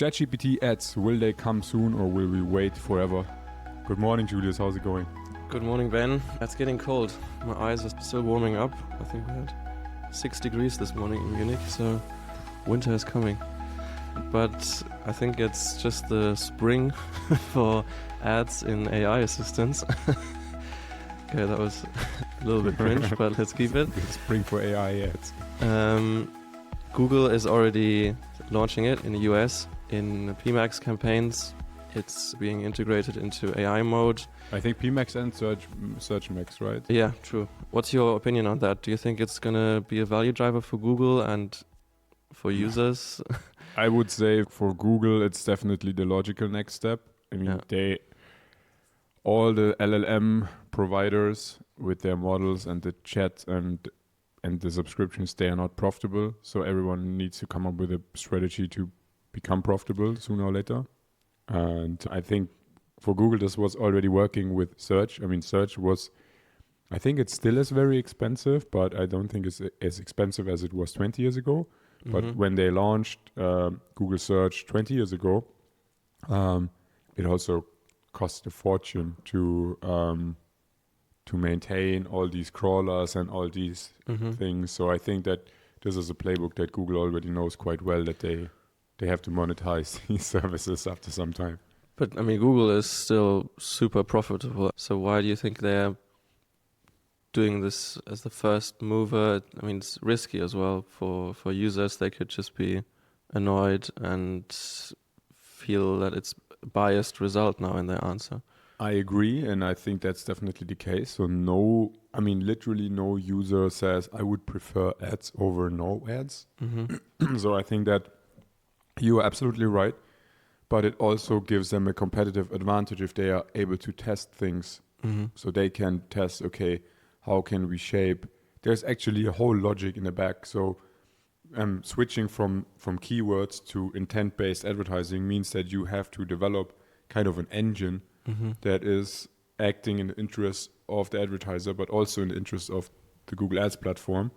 ChatGPT ads, will they come soon or will we wait forever? Good morning, Julius. How's it going? Good morning, Ben. It's getting cold. My eyes are still warming up. I think we had 6 degrees this morning in Munich, so winter is coming. But I think it's just the spring for ads in AI assistants. Okay, that was a little bit cringe, but let's keep it. The spring for AI ads. Google is already launching it in the US in PMax campaigns. It's being integrated into AI mode. I think PMax and Search Max, right? Yeah, true. What's your opinion on that? Do you think it's going to be a value driver for Google and for users? I would say for Google, it's definitely the logical next step. I mean, all the LLM providers with their models and the chat and the subscriptions, they are not profitable. So everyone needs to come up with a strategy to become profitable sooner or later. And I think for Google, this was already working with search. I mean, search was, I think it still is very expensive, but I don't think it's as expensive as it was 20 years ago. Mm-hmm. But when they launched Google Search 20 years ago, it also cost a fortune to maintain all these crawlers and all these things. So I think that this is a playbook that Google already knows quite well, that they have to monetize these services after some time. But I mean, Google is still super profitable. So why do you think they're doing this as the first mover? I mean, it's risky as well for users. They could just be annoyed and feel that it's a biased result now in their answer. I agree, and I think that's definitely the case. So literally no user says, I would prefer ads over no ads. Mm-hmm. So I think that you are absolutely right, but it also gives them a competitive advantage if they are able to test things. Mm-hmm. So they can test, okay, how can we shape? There's actually a whole logic in the back. So switching from keywords to intent-based advertising means that you have to develop kind of an engine that is acting in the interest of the advertiser, but also in the interest of the Google Ads platform.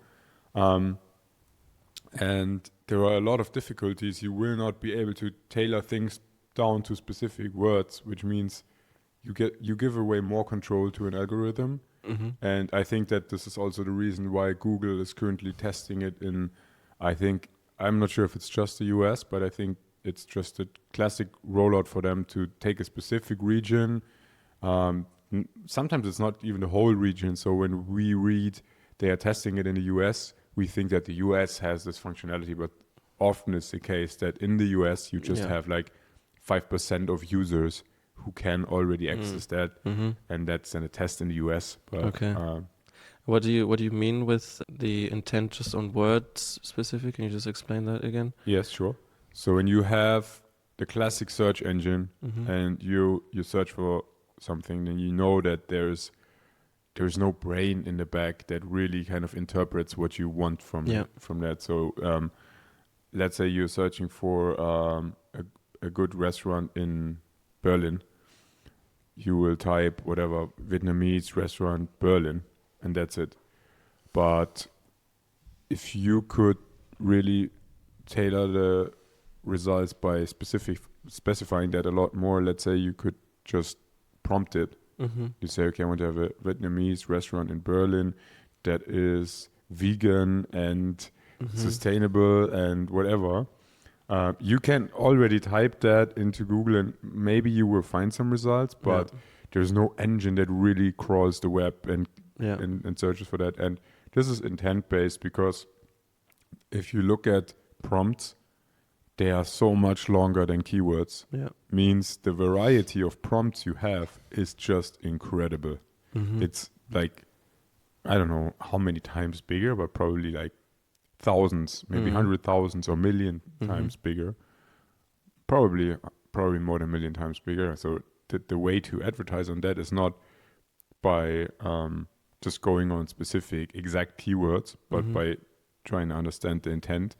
And there are a lot of difficulties. You will not be able to tailor things down to specific words, which means you give away more control to an algorithm. Mm-hmm. And I think that this is also the reason why Google is currently testing it in, I'm not sure if it's just the US, but I think it's just a classic rollout for them to take a specific region. Sometimes it's not even the whole region. So when we read they are testing it in the US, we think that the US has this functionality, but often it's the case that in the US you just have like 5% of users who can already access that, and that's then a test in the US. But, okay. What do you mean with the intent just on words specific? Can you just explain that again? Yes, sure. So when you have the classic search engine and you search for something, then you know that there's no brain in the back that really kind of interprets what you want from that. So let's say you're searching for a good restaurant in Berlin. You will type whatever, Vietnamese restaurant Berlin, and that's it. But if you could really tailor the results by specifying that a lot more, let's say you could just prompt it. Mm-hmm. You say, okay, I want to have a Vietnamese restaurant in Berlin that is vegan and sustainable and whatever. You can already type that into Google and maybe you will find some results, but there's no engine that really crawls the web and searches for that. And this is intent-based because if you look at prompts, they are so much longer than keywords. Yeah. Means the variety of prompts you have is just incredible. Mm-hmm. It's like, I don't know how many times bigger, but probably like thousands, maybe 100,000 or million times bigger. Probably more than a million times bigger. So the way to advertise on that is not by just going on specific exact keywords, but by trying to understand the intent.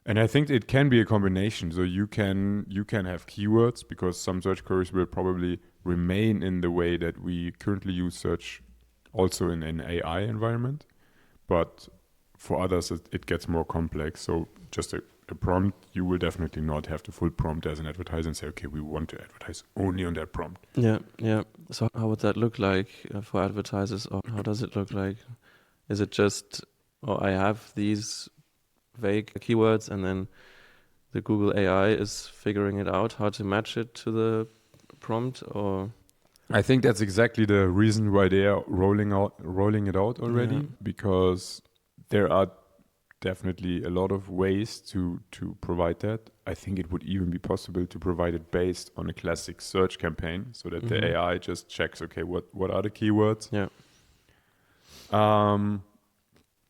And I think it can be a combination. So you can have keywords because some search queries will probably remain in the way that we currently use search also in an AI environment. But for others, it gets more complex. So just a a prompt, you will definitely not have the full prompt as an advertiser and say, okay, we want to advertise only on that prompt. Yeah, yeah. So how would that look like for advertisers, or how does it look like? Is it just, oh, I have these vague keywords and then the Google AI is figuring it out how to match it to the prompt, or I think that's exactly the reason why they are rolling it out already, Yeah. because there are definitely a lot of ways to provide that. I think it would even be possible to provide it based on a classic search campaign, so that the AI just checks, okay, what are the keywords? Yeah.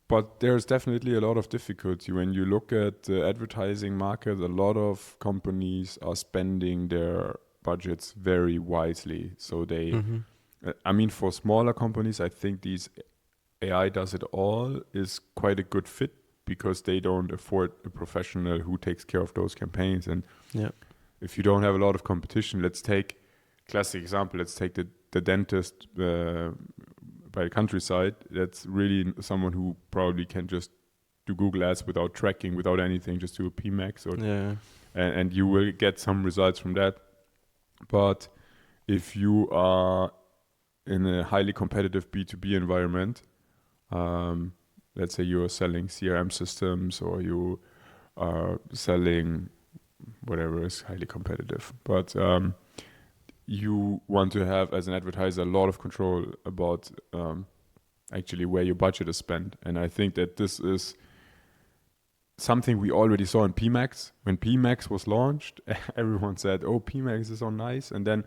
But there's definitely a lot of difficulty when you look at the advertising market. A lot of companies are spending their budgets very wisely. So they, I mean, for smaller companies, I think these AI does it all is quite a good fit, because they don't afford a professional who takes care of those campaigns. And Yeah. if you don't have a lot of competition, let's take classic example. Let's take the dentist by the countryside. That's really someone who probably can just do Google Ads without tracking, without anything, just do a PMax, or Yeah. and you will get some results from that. But if you are in a highly competitive B2B environment, let's say you are selling CRM systems, or you are selling whatever is highly competitive, but you want to have, as an advertiser, a lot of control about actually where your budget is spent. And I think that this is something we already saw in PMax. When PMax was launched, everyone said, oh, PMax is so nice. And then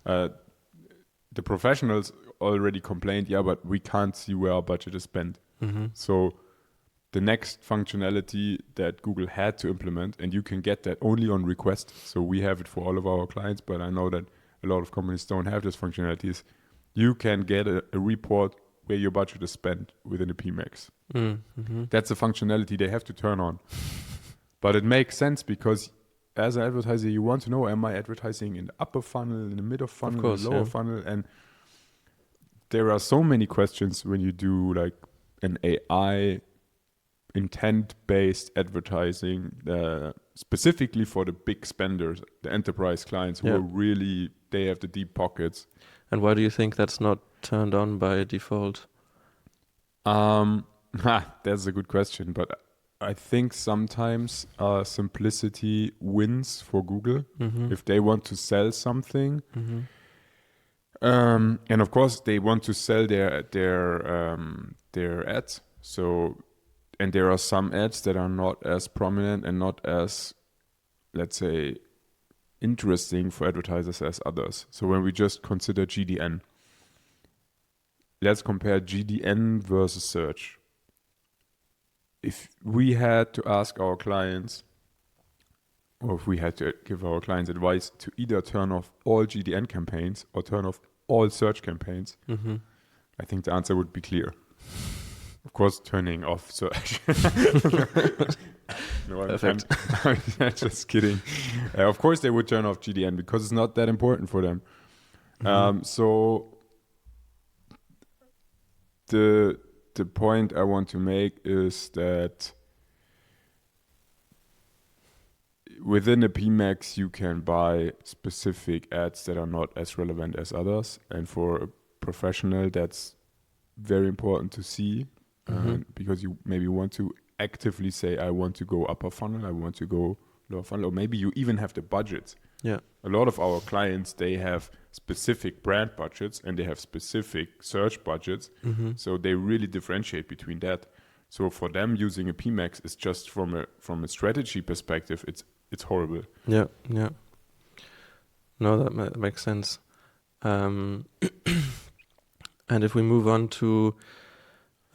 the professionals already complained, yeah, but we can't see where our budget is spent. So the next functionality that Google had to implement, and you can get that only on request. So we have it for all of our clients, but I know that a lot of companies don't have this functionality. Is you can get a report where your budget is spent within a PMax. That's a functionality they have to turn on. But it makes sense, because as an advertiser, you want to know, am I advertising in the upper funnel, in the middle funnel, course, in the lower funnel? And there are so many questions when you do like an AI intent-based advertising, specifically for the big spenders, the enterprise clients who are really, they have the deep pockets. And why do you think that's not turned on by default? That's a good question, but I think sometimes simplicity wins for Google. If they want to sell something, and of course they want to sell their ads. So, and there are some ads that are not as prominent and not as, let's say, interesting for advertisers as others. So when we just consider GDN, let's compare GDN versus search. If we had to ask our clients, or if we had to give our clients advice to either turn off all GDN campaigns or turn off all search campaigns, I think the answer would be clear. Of course, turning off search. No, I'm just kidding. Of course, they would turn off GDN because it's not that important for them. So the point I want to make is that within a PMax, you can buy specific ads that are not as relevant as others. And for a professional, that's very important to see, because you maybe want to actively say, I want to go upper funnel, I want to go lower funnel, or maybe you even have the budget. Yeah. A lot of our clients, they have specific brand budgets and they have specific search budgets. So they really differentiate between that. So for them, using a PMax is just from a strategy perspective, it's horrible. Yeah, yeah. No, that makes sense. And if we move on to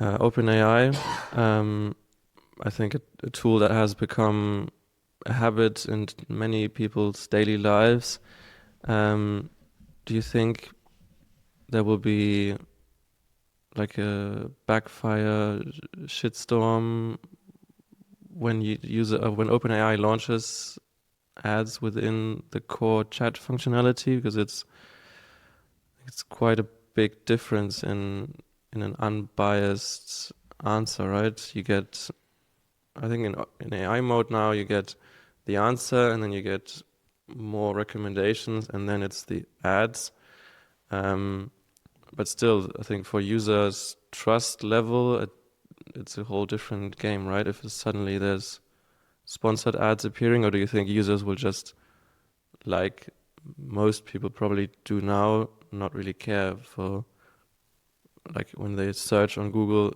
OpenAI, I think a tool that has become a habit in many people's daily lives. Do you think there will be like a backfire shitstorm when you use when OpenAI launches ads within the core chat functionality? Because it's quite a big difference in an unbiased answer, right? You get I think in AI mode now you get the answer and then you get more recommendations and then it's the ads. But still, I think for users' trust level, it's a whole different game, right? If suddenly there's sponsored ads appearing, or do you think users will just, like most people probably do now, not really care for, like when they search on Google,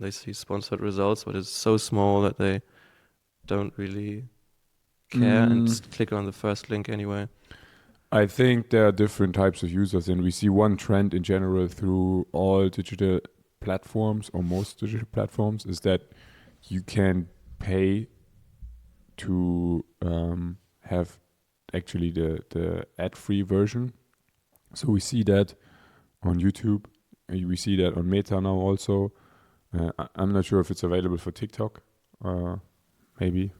they see sponsored results, but it's so small that they don't really care and Mm, just click on the first link anyway. I think there are different types of users, and we see one trend in general through all digital platforms or most digital platforms is that you can pay to have actually the ad-free version. So we see that on YouTube. We see that on Meta now also. I'm not sure if it's available for TikTok. Maybe.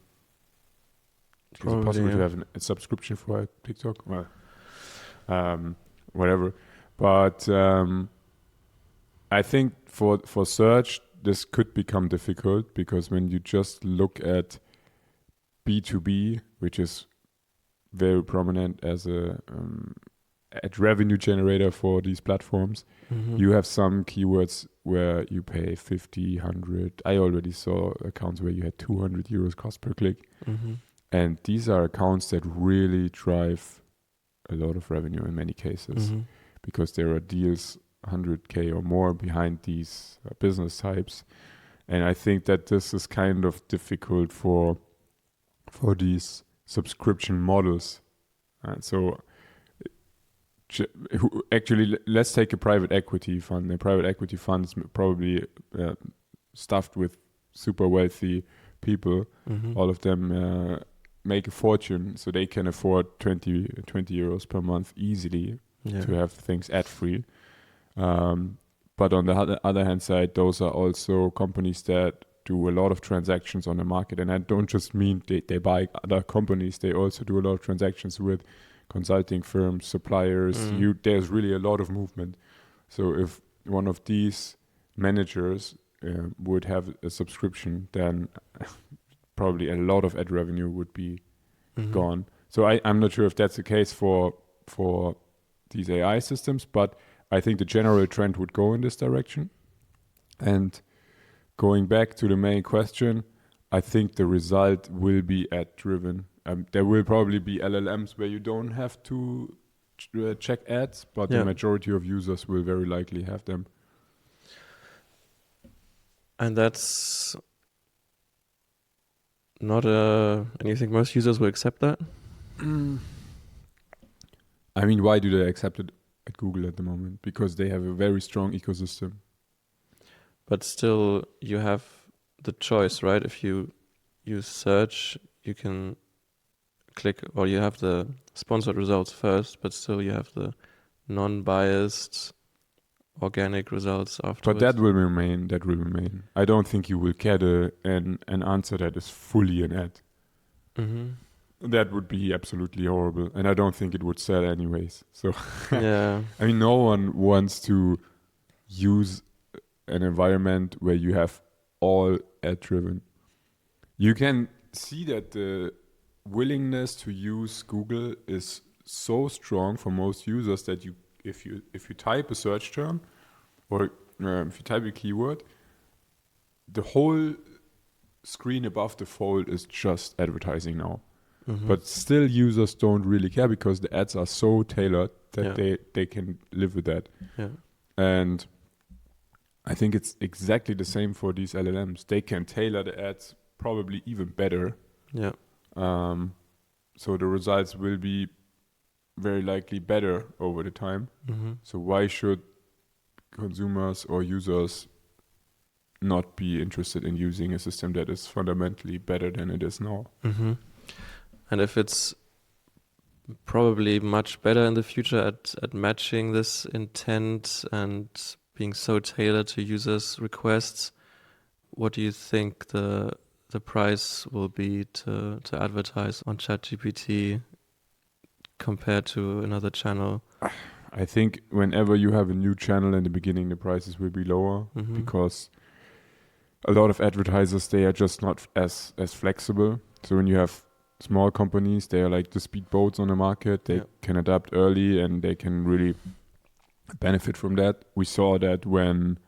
Is it Probably, possible to yeah. have a subscription for TikTok? Well, whatever. But I think for search, this could become difficult because when you just look at B2B, which is very prominent as a ad revenue generator for these platforms, you have some keywords where you pay 50, 100. I already saw accounts where you had 200 euros cost per click. And these are accounts that really drive a lot of revenue in many cases because there are deals 100K or more behind these business types. And I think that this is kind of difficult for these subscription models. So actually, let's take a private equity fund. A private equity fund is probably stuffed with super wealthy people. All of them make a fortune, so they can afford 20 euros per month easily to have things ad-free. But on the other hand side, those are also companies that do a lot of transactions on the market. And I don't just mean they buy other companies, they also do a lot of transactions with consulting firms, suppliers. There's really a lot of movement. So if one of these managers would have a subscription, then probably a lot of ad revenue would be gone. So I'm not sure if that's the case for these AI systems, but I think the general trend would go in this direction. And going back to the main question, I think the result will be ad driven. There will probably be LLMs where you don't have to check ads, but the majority of users will very likely have them. And that's not and you think most users will accept that? I mean, why do they accept it at Google at the moment? Because they have a very strong ecosystem. But still, you have the choice, right? If you use search, you can click, or you have the sponsored results first, but still you have the non-biased organic results afterwards. But that will remain. I don't think you will get an answer that is fully an ad. That would be absolutely horrible, and I don't think it would sell anyways. So yeah, I mean, no one wants to use an environment where you have all ad driven. You can see that the willingness to use Google is so strong for most users that if you type a search term or if you type a keyword, the whole screen above the fold is just advertising now. But still users don't really care because the ads are so tailored that they can live with that. And I think it's exactly the same for these LLMs. They can tailor the ads probably even better. So the results will be very likely better over the time. So why should consumers or users not be interested in using a system that is fundamentally better than it is now? And if it's probably much better in the future at matching this intent and being so tailored to users' requests, what do you think the price will be to advertise on ChatGPT compared to another channel? I think whenever you have a new channel in the beginning, the prices will be lower because a lot of advertisers, they are just not as flexible. So when you have small companies, they are like the speedboats on the market. They can adapt early and they can really benefit from that. We saw that when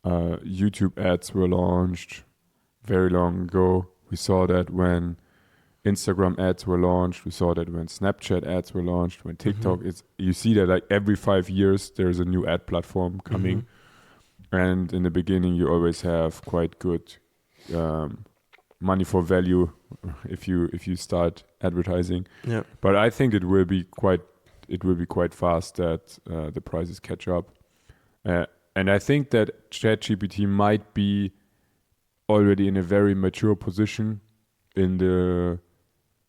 YouTube ads were launched very long ago. We saw that when Instagram ads were launched. We saw that when Snapchat ads were launched. When TikTok is, you see that like every 5 years there's a new ad platform coming, and in the beginning you always have quite good money for value if you start advertising. Yeah. But I think it will be quite fast that the prices catch up, and I think that ChatGPT might be already in a very mature position in the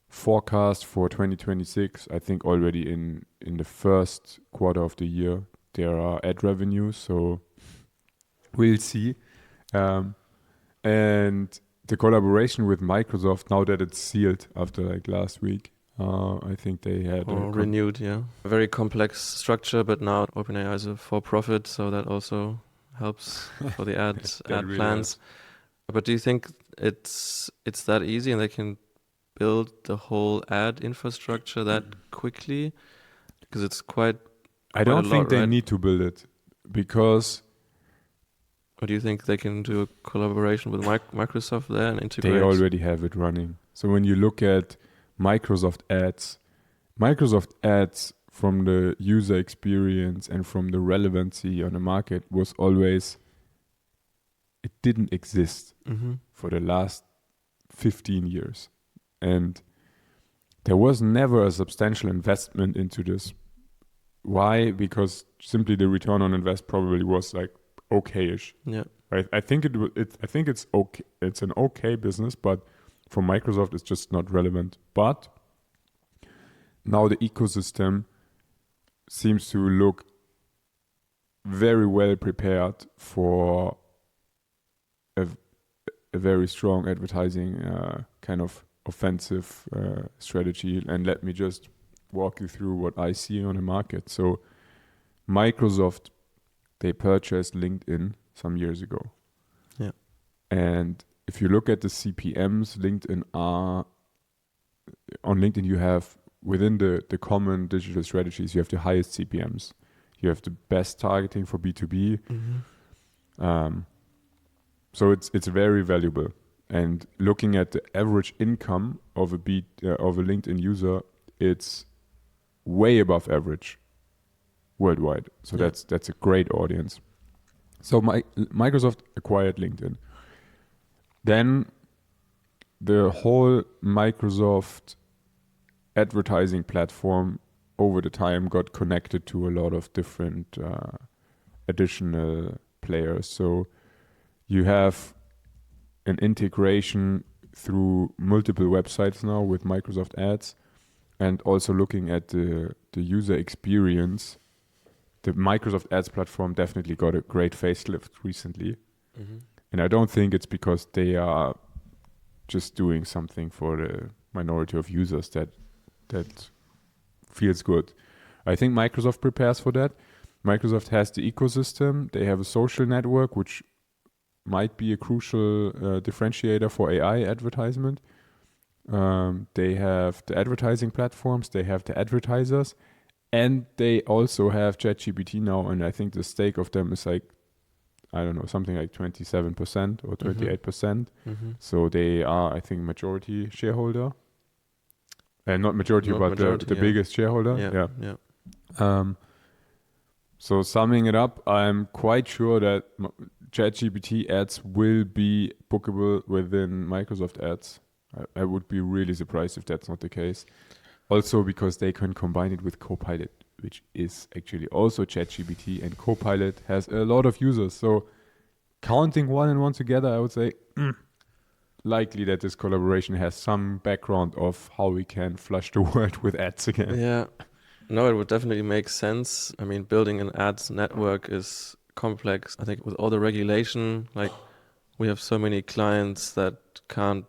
forecast for 2026. I think already in the first quarter of the year there are ad revenues, so we'll see. And the collaboration with Microsoft, now that it's sealed after like last week, I think they had renewed, a very complex structure, but now OpenAI is a for-profit, so that also helps for the ad really plans. helps. But do you think it's that easy and they can build the whole ad infrastructure that quickly? Because it's quite I don't think they right? need to build it, because Or do you think they can do a collaboration with Microsoft there and integrate? they already have it running. So when you look at Microsoft ads from the user experience and from the relevancy on the market was always, it didn't exist for the last 15 years. And there was never a substantial investment into this. Why? Because simply the return on invest probably was like okay-ish. Yeah. I think it's okay. It's an okay business, but for Microsoft, it's just not relevant. But now the ecosystem seems to look very well prepared for a very strong advertising kind of offensive strategy. And let me just walk you through what I see on the market. So Microsoft, they purchased LinkedIn some years ago. Yeah. And if you look at the CPMs, on LinkedIn you have, within the common digital strategies, you have the highest CPMs. You have the best targeting for B2B. So it's very valuable. And looking at the average income of a LinkedIn user, it's way above average worldwide. So that's a great audience. So Microsoft acquired LinkedIn. Then the whole Microsoft advertising platform over the time got connected to a lot of different additional players. So you have an integration through multiple websites now with Microsoft Ads, and also looking at the user experience. The Microsoft Ads platform definitely got a great facelift recently. And I don't think it's because they are just doing something for the minority of users that feels good. I think Microsoft prepares for that. Microsoft has the ecosystem. They have a social network, which might be a crucial differentiator for AI advertisement. They have the advertising platforms. They have the advertisers. And they also have ChatGPT now, and I think the stake of them is like, I don't know, something like 27% or 28%. So they are, I think, majority shareholder. And not majority, but the biggest shareholder. Yeah. So summing it up, I'm quite sure that ChatGPT ads will be bookable within Microsoft Ads. I would be really surprised if that's not the case. Also because they can combine it with Copilot, which is actually also ChatGPT, and Copilot has a lot of users. So counting one and one together, I would say likely that this collaboration has some background of how we can flush the world with ads again. Yeah. No, it would definitely make sense. I mean, building an ads network is complex. I think with all the regulation, like we have so many clients that can't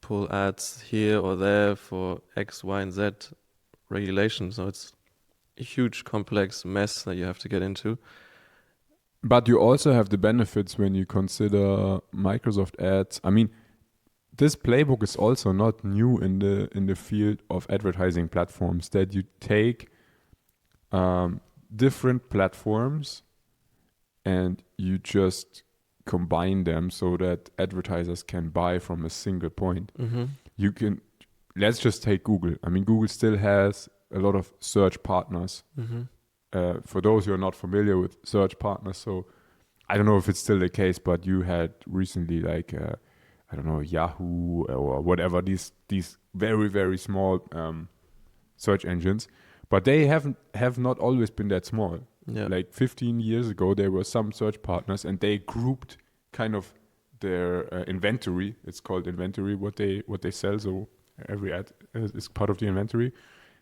pull ads here or there for X, Y, and Z regulation. So it's a huge, complex mess that you have to get into. But you also have the benefits when you consider Microsoft Ads. I mean, this playbook is also not new in the field of advertising platforms. That you take different platforms and you just combine them so that advertisers can buy from a single point. Mm-hmm. You can, let's just take Google. I mean, Google still has a lot of search partners. Mm-hmm. For those who are not familiar with search partners, so I don't know if it's still the case, but you had recently like I don't know, Yahoo or whatever, these very, very small search engines, but they have not always been that small. Yeah. Like 15 years ago, there were some search partners, and they grouped kind of their inventory. It's called inventory, what they sell. So every ad is part of the inventory.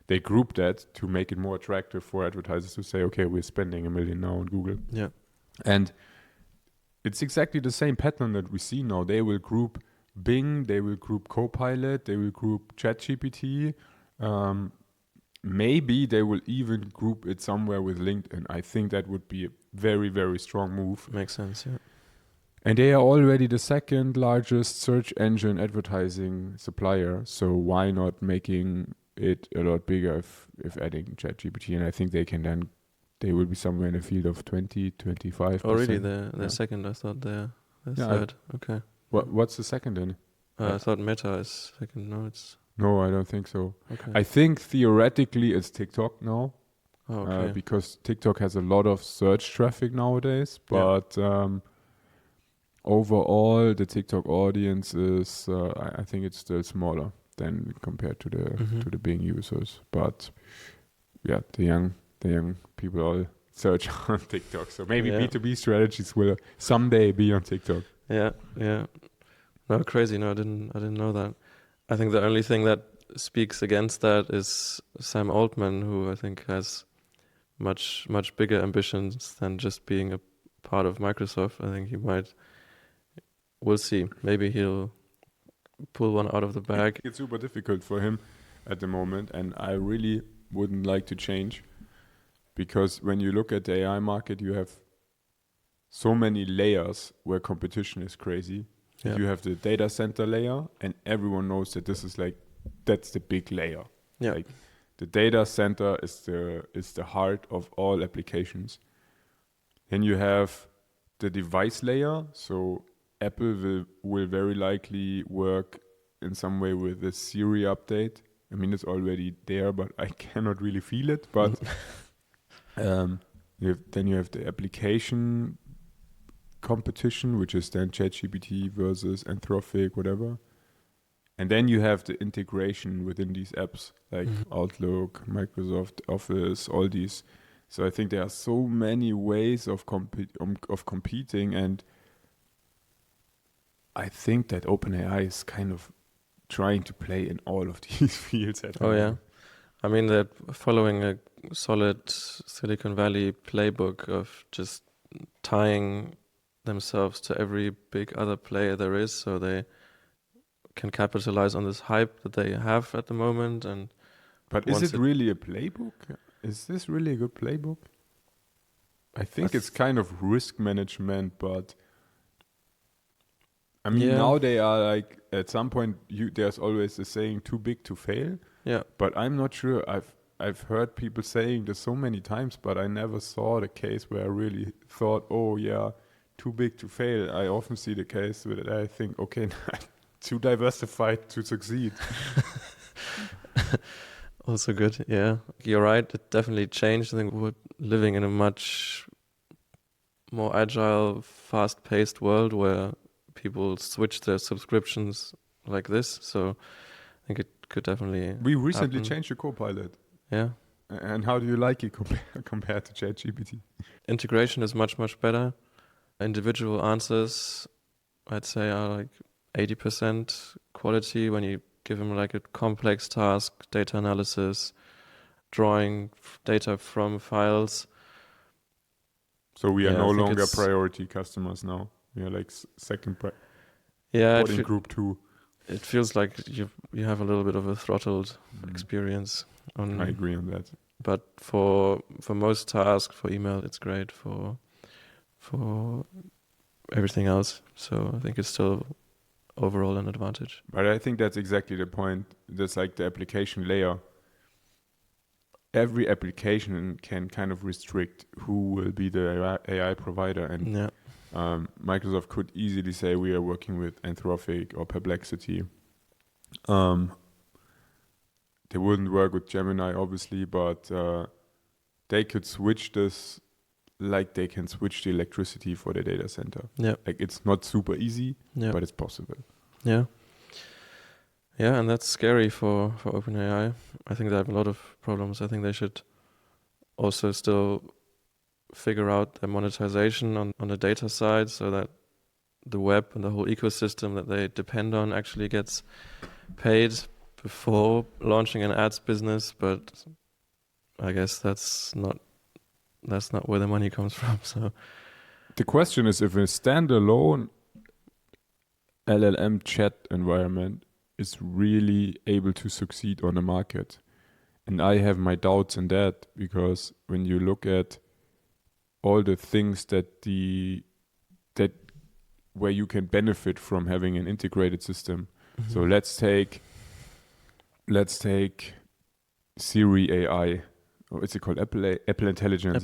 They group that to make it more attractive for advertisers to say, okay, we're spending $1 million now on Google. Yeah. And it's exactly the same pattern that we see now. They will group Bing, they will group Copilot, they will group ChatGPT. Maybe they will even group it somewhere with LinkedIn. I think that would be a very, very strong move. Makes sense, yeah. And they are already the second largest search engine advertising supplier. So why not making it a lot bigger if adding ChatGPT? And I think they will be somewhere in the field of 20-25%. Oh, really? They're second. I thought they're third. Okay. What's the second then? I thought Meta is second. No, it's... No, I don't think so. Okay. I think theoretically it's TikTok now. Oh, okay. Because TikTok has a lot of search traffic nowadays. But overall, the TikTok audience is, I think it's still smaller than compared to the Bing users. But yeah, the young people all search on TikTok. So maybe B2B strategies will someday be on TikTok. Yeah. No, crazy. No, I didn't know that. I think the only thing that speaks against that is Sam Altman, who I think has much bigger ambitions than just being a part of Microsoft. I think he might. We'll see. Maybe he'll pull one out of the bag. It's super difficult for him at the moment, and I really wouldn't like to change, because when you look at the AI market, you have so many layers where competition is crazy. Yeah. You have the data center layer, and everyone knows that that's the big layer. Yeah. Like the data center is the heart of all applications. Then you have the device layer. So Apple will very likely work in some way with the Siri update. I mean, it's already there, but I cannot really feel it. But then you have the application competition, which is then ChatGPT versus Anthropic, whatever. And then you have the integration within these apps, like Outlook, Microsoft Office, all these. So I think there are so many ways of competing, and I think that OpenAI is kind of trying to play in all of these fields at the moment. I mean, they're following a solid Silicon Valley playbook of just tying themselves to every big other player there is, so they can capitalize on this hype that they have at the moment. But is it really a playbook? Is this really a good playbook? I think it's kind of risk management, but I mean, now they are like, at some point, there's always the saying, too big to fail. Yeah. But I'm not sure. I've heard people saying this so many times, but I never saw the case where I really thought, oh yeah, too big to fail. I often see the case where I think, okay, too diversified to succeed. Also good, yeah. You're right, it definitely changed. I think we're living in a much more agile, fast-paced world where people switch their subscriptions like this. So I think it could definitely We recently happen. changed the Copilot. Yeah. And how do you like it compared to ChatGPT? Integration is much better. Individual answers, I'd say, are like 80% quality when you give them like a complex task, data analysis, drawing data from files. So we are no longer priority customers now. We are like second in group 2. It feels like you have a little bit of a throttled experience. I agree on that. But for most tasks, for email, it's great. For for everything else. So I think it's still overall an advantage. But I think that's exactly the point. That's like the application layer. Every application can kind of restrict who will be the AI provider, and Yeah. Microsoft could easily say we are working with Anthropic or Perplexity. They wouldn't work with Gemini, obviously, but they could switch this like they can switch the electricity for the data center. Yeah. Like it's not super easy, Yeah. but it's possible. Yeah. Yeah, and that's scary for OpenAI. I think they have a lot of problems. I think they should also still figure out their monetization on the data side so that the web and the whole ecosystem that they depend on actually gets paid before launching an ads business. But I guess that's not where the money comes from. So the question is if a standalone LLM chat environment is really able to succeed on the market. And I have my doubts in that, because when you look at all the things that where you can benefit from having an integrated system. Mm-hmm. So let's take Siri AI. What's it called? Apple Intelligence.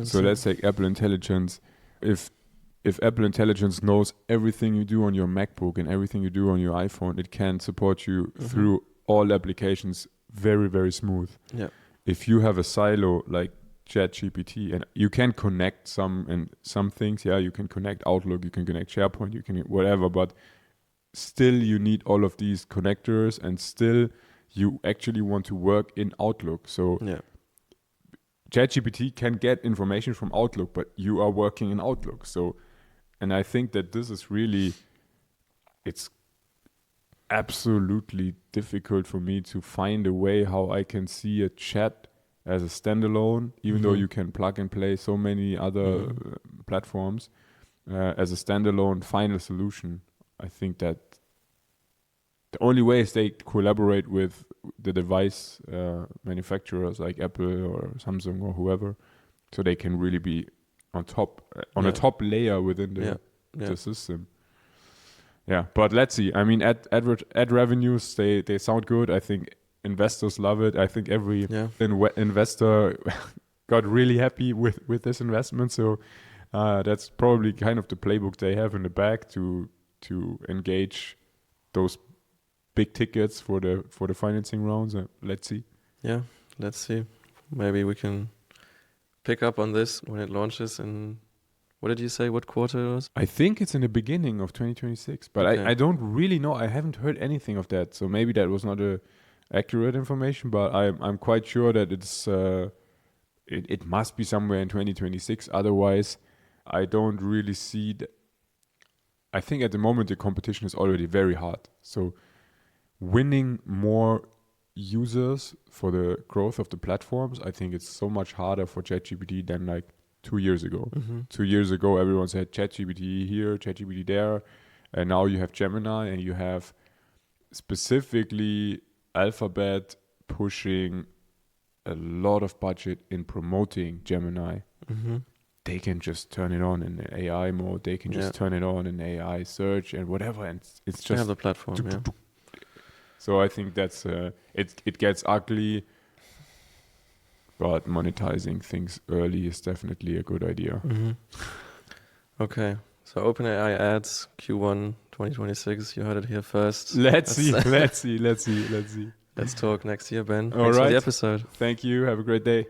So let's take Apple Intelligence. If Apple Intelligence knows everything you do on your MacBook and everything you do on your iPhone, it can support you through all applications very, very smooth. Yeah. If you have a silo like ChatGPT, and you can connect some things, you can connect Outlook, you can connect SharePoint, you can whatever, but still you need all of these connectors, and still you actually want to work in Outlook. So ChatGPT can get information from Outlook, but you are working in Outlook. So, and I think that this is really, it's absolutely difficult for me to find a way how I can see a chat as a standalone, even though you can plug and play so many other platforms, as a standalone final solution. I think that the only way is they collaborate with the device manufacturers like Apple or Samsung or whoever, so they can really be on top, on a top layer within the system. Yeah, but let's see. I mean, ad revenues, they sound good. I think investors love it. I think every investor got really happy with this investment. So that's probably kind of the playbook they have in the back to engage those big tickets for the financing rounds. Let's see. Yeah, let's see. Maybe we can pick up on this when it launches in, what did you say, what quarter it was? I think it's in the beginning of 2026, but I don't really know. I haven't heard anything of that, so maybe that was not a accurate information, but I'm quite sure that it's it must be somewhere in 2026. Otherwise, I don't really see I think at the moment the competition is already very hard. So winning more users for the growth of the platforms, I think it's so much harder for ChatGPT than like 2 years ago. 2 years ago, everyone said ChatGPT here, ChatGPT there, and now you have Gemini, and you have specifically Alphabet pushing a lot of budget in promoting Gemini. They can just turn it on in AI mode. They can just turn it on in AI search and whatever, and it's just they have the platform. So I think that's it gets ugly, but monetizing things early is definitely a good idea. Okay, so OpenAI ads Q1 2026. You heard it here first. Let's see. Let's talk next year, Ben. Thanks for the episode. Thank you. Have a great day.